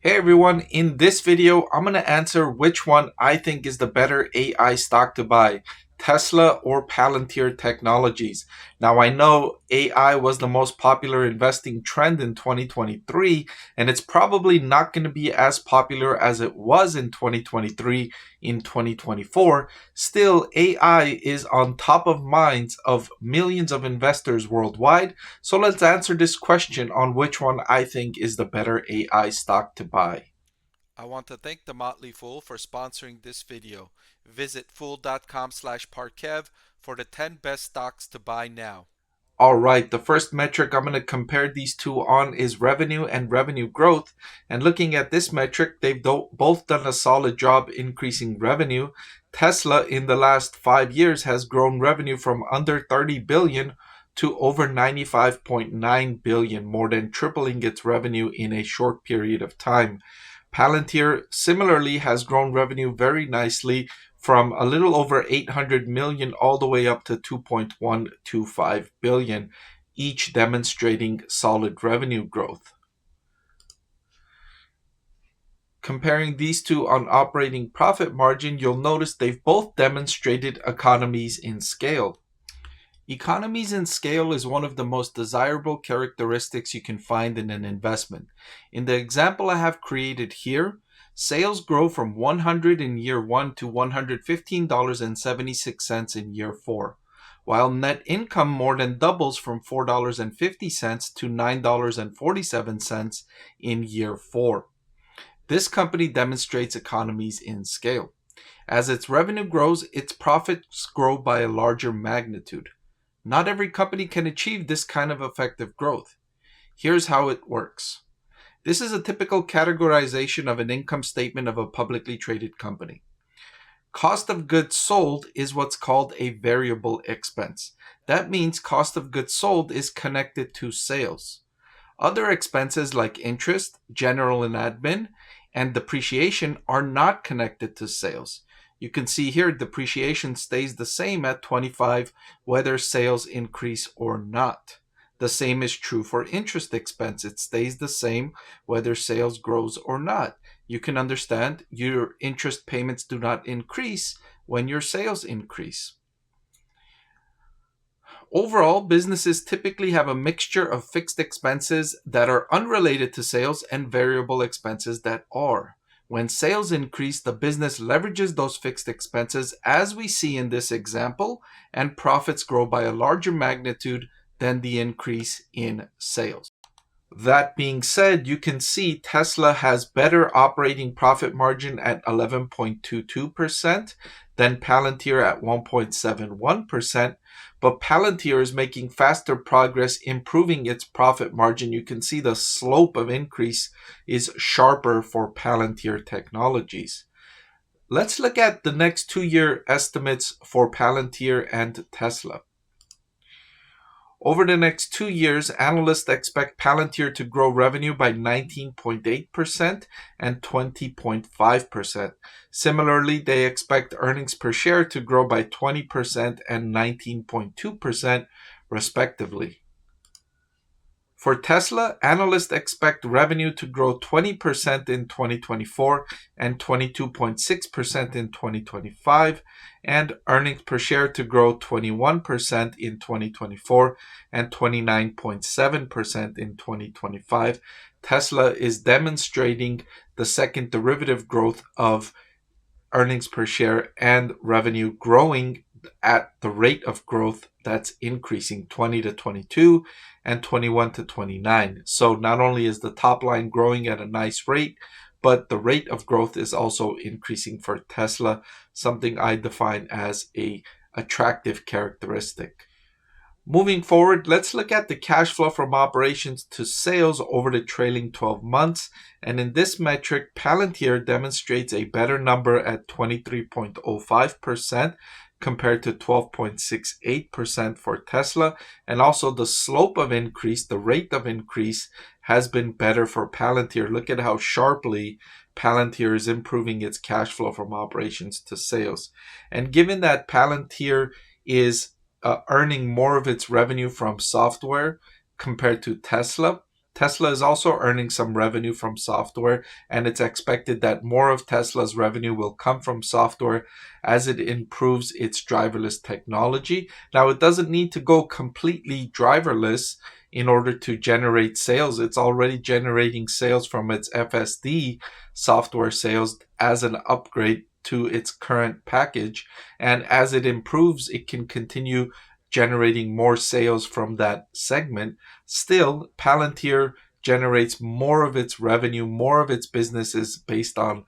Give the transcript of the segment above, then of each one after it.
Hey everyone, in this video, I'm going to answer which one I think is the better AI stock to buy, Tesla or Palantir Technologies. Now I know AI was the most popular investing trend in 2023, and it's probably not going to be as popular as it was in 2023 in 2024. Still, AI is on top of minds of millions of investors worldwide. So let's answer this question on which one I think is the better AI stock to buy. I want to thank the Motley Fool for sponsoring this video. Visit fool.com/Parkev for the 10 best stocks to buy now. All right, the first metric I'm going to compare these two on is revenue and revenue growth. And looking at this metric, they've both done a solid job increasing revenue. Tesla in the last 5 years has grown revenue from under 30 billion to over 95.9 billion, more than tripling its revenue in a short period of time. Palantir similarly has grown revenue very nicely from a little over 800 million all the way up to 2.125 billion, each demonstrating solid revenue growth. Comparing these two on operating profit margin, you'll notice they've both demonstrated economies in scale. Economies in scale is one of the most desirable characteristics you can find in an investment. In the example I have created here, sales grow from 100 in year 1 to $115.76 in year 4, while net income more than doubles from $4.50 to $9.47 in year 4. This company demonstrates economies in scale. As its revenue grows, its profits grow by a larger magnitude. Not every company can achieve this kind of effective growth. Here's how it works. This is a typical categorization of an income statement of a publicly traded company. Cost of goods sold is what's called a variable expense. That means cost of goods sold is connected to sales. Other expenses like interest, general and admin, and depreciation are not connected to sales. You can see here depreciation stays the same at 25 whether sales increase or not. The same is true for interest expense. It stays the same whether sales grows or not. You can understand your interest payments do not increase when your sales increase. Overall, businesses typically have a mixture of fixed expenses that are unrelated to sales and variable expenses that are. When sales increase, the business leverages those fixed expenses, as we see in this example, and profits grow by a larger magnitude than the increase in sales. That being said, you can see Tesla has better operating profit margin at 11.22% than Palantir at 1.71%, but Palantir is making faster progress improving its profit margin. You can see the slope of increase is sharper for Palantir Technologies. Let's look at the next 2-year estimates for Palantir and Tesla. Over the next 2 years, analysts expect Palantir to grow revenue by 19.8% and 20.5%. Similarly, they expect earnings per share to grow by 20% and 19.2%, respectively. For Tesla, analysts expect revenue to grow 20% in 2024 and 22.6% in 2025, and earnings per share to grow 21% in 2024 and 29.7% in 2025. Tesla is demonstrating the second derivative growth of earnings per share and revenue growing at the rate of growth that's increasing 20 to 22 and 21 to 29. So not only is the top line growing at a nice rate, but the rate of growth is also increasing for Tesla, something I define as a attractive characteristic. Moving forward, let's look at the cash flow from operations to sales over the trailing 12 months. And in this metric, Palantir demonstrates a better number at 23.05% compared to 12.68% for Tesla. And also the slope of increase, the rate of increase, has been better for Palantir. Look at how sharply Palantir is improving its cash flow from operations to sales. And given that Palantir is earning more of its revenue from software compared to Tesla, Tesla is also earning some revenue from software, and it's expected that more of Tesla's revenue will come from software as it improves its driverless technology. Now, it doesn't need to go completely driverless in order to generate sales. It's already generating sales from its FSD software sales as an upgrade to its current package. And as it improves, it can continue generating more sales from that segment. Still, Palantir generates more of its revenue, more of its businesses based on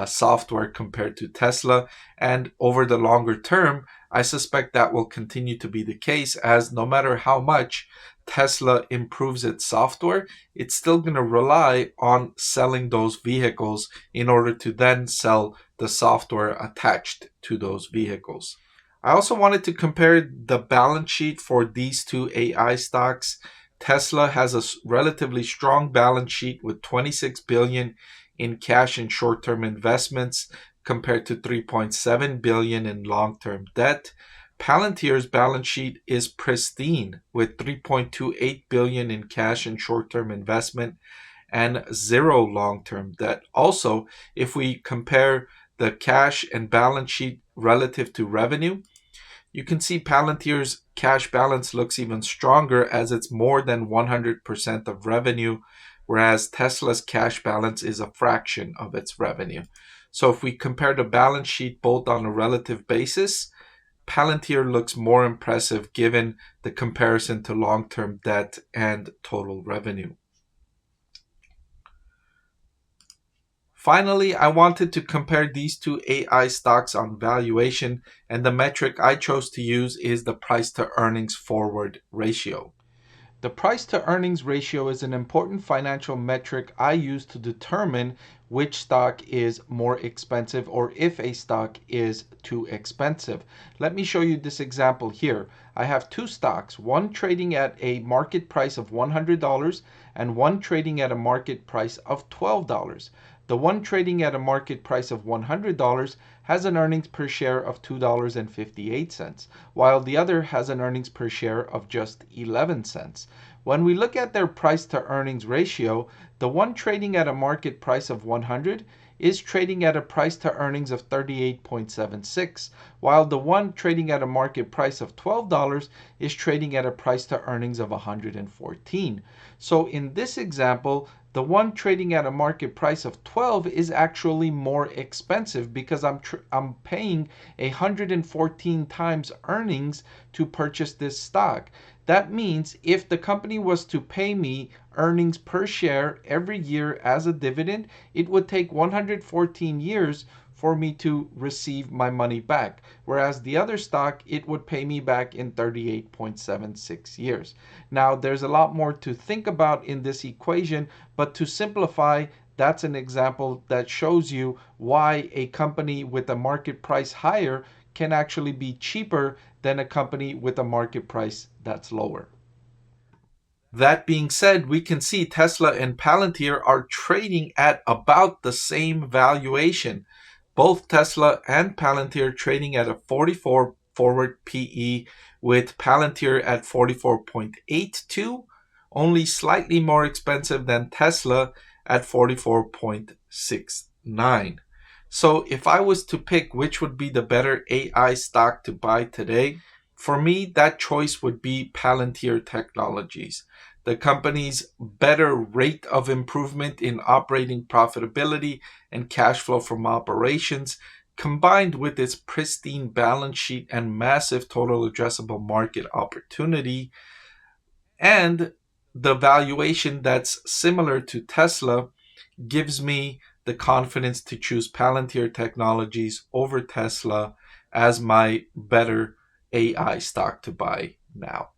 software compared to Tesla. And over the longer term, I suspect that will continue to be the case, as no matter how much Tesla improves its software, it's still going to rely on selling those vehicles in order to then sell the software attached to those vehicles. I also wanted to compare the balance sheet for these two AI stocks. Tesla has a relatively strong balance sheet with $26 billion in cash and short-term investments compared to $3.7 billion in long-term debt. Palantir's balance sheet is pristine with $3.28 billion in cash and short-term investment and zero long-term debt. Also, if we compare the cash and balance sheet relative to revenue, you can see Palantir's cash balance looks even stronger as it's more than 100% of revenue, whereas Tesla's cash balance is a fraction of its revenue. So if we compare the balance sheet both on a relative basis, Palantir looks more impressive given the comparison to long-term debt and total revenue. Finally, I wanted to compare these two AI stocks on valuation, and the metric I chose to use is the price to earnings forward ratio. The price to earnings ratio is an important financial metric I use to determine which stock is more expensive or if a stock is too expensive. Let me show you this example here. I have two stocks, one trading at a market price of $100 and one trading at a market price of $12. The one trading at a market price of $100 has an earnings per share of $2.58, while the other has an earnings per share of just 11 cents. When we look at their price to earnings ratio, the one trading at a market price of 100 is trading at a price to earnings of 38.76, while the one trading at a market price of $12 is trading at a price to earnings of 114. So in this example, the one trading at a market price of 12 is actually more expensive because I'm paying 114 times earnings to purchase this stock. That means if the company was to pay me earnings per share every year as a dividend, it would take 114 years for me to receive my money back. Whereas the other stock, it would pay me back in 38.76 years. Now, there's a lot more to think about in this equation, but to simplify, that's an example that shows you why a company with a market price higher can actually be cheaper than a company with a market price that's lower. That being said, we can see Tesla and Palantir are trading at about the same valuation. Both Tesla and Palantir trading at a 44 forward PE, with Palantir at 44.82, only slightly more expensive than Tesla at 44.69. So if I was to pick which would be the better AI stock to buy today, for me, that choice would be Palantir Technologies. The company's better rate of improvement in operating profitability and cash flow from operations, combined with its pristine balance sheet and massive total addressable market opportunity, and the valuation that's similar to Tesla, gives me the confidence to choose Palantir Technologies over Tesla as my better AI stock to buy now.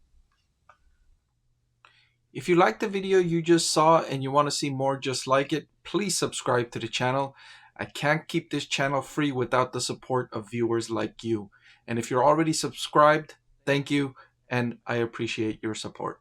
If you liked the video you just saw and you want to see more just like it, please subscribe to the channel. I can't keep this channel free without the support of viewers like you. And if you're already subscribed, thank you, and I appreciate your support.